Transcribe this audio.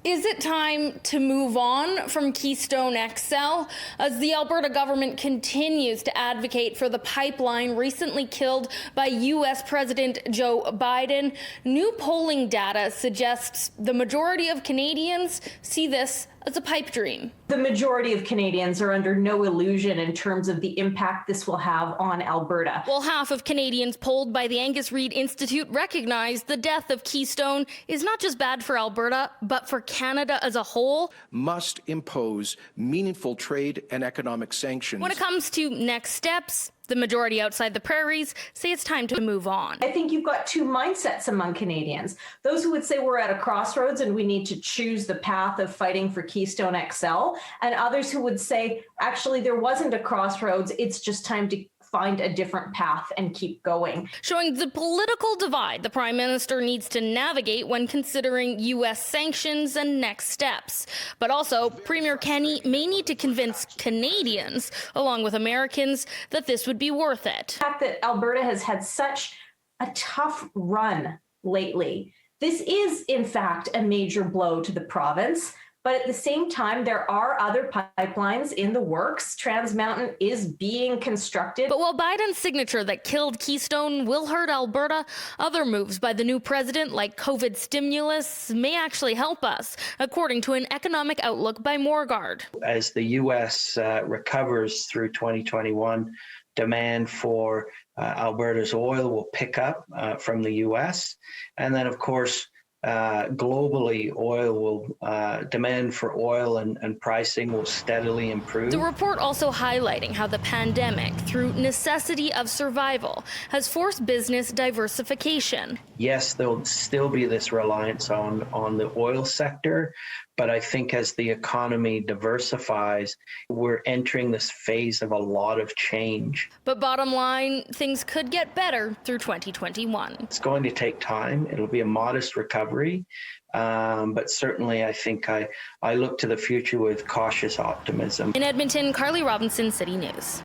Is it time to move on from Keystone XL as the Alberta government continues to advocate for the pipeline recently killed by U.S. President Joe Biden? New polling data suggests the majority of Canadians see this as a pipe dream. The majority of Canadians are under no illusion in terms of the impact this will have on Alberta. Well, half of Canadians polled by the Angus Reid Institute recognize the death of Keystone is not just bad for Alberta, but for Canada as a whole. Must impose meaningful trade and economic sanctions. When it comes to next steps, the majority outside the prairies say it's time to move on. I think you've got two mindsets among Canadians. Those who would say we're at a crossroads and we need to choose the path of fighting for Keystone XL, and others who would say, actually, there wasn't a crossroads. It's just time to find a different path and keep going. Showing the political divide the Prime Minister needs to navigate when considering U.S. sanctions and next steps. But also, Premier Kenney may need to convince Canadians, along with Americans, that this would be worth it. The fact that Alberta has had such a tough run lately, this is, in fact, a major blow to the province. But at the same time, there are other pipelines in the works. Trans Mountain is being constructed. But while Biden's signature that killed Keystone will hurt Alberta, other moves by the new president, like COVID stimulus, may actually help us, according to an economic outlook by Morgard. As the U.S. recovers through 2021, demand for Alberta's oil will pick up from the U.S. And then, of course, globally, demand for oil and pricing will steadily improve. The report also highlighting how the pandemic, through necessity of survival, has forced business diversification. Yes, there'll still be this reliance on the oil sector, but I think as the economy diversifies, we're entering this phase of a lot of change. But bottom line, things could get better through 2021. It's going to take time. It'll be a modest recovery, but certainly I think I look to the future with cautious optimism. In Edmonton, Carly Robinson, City News.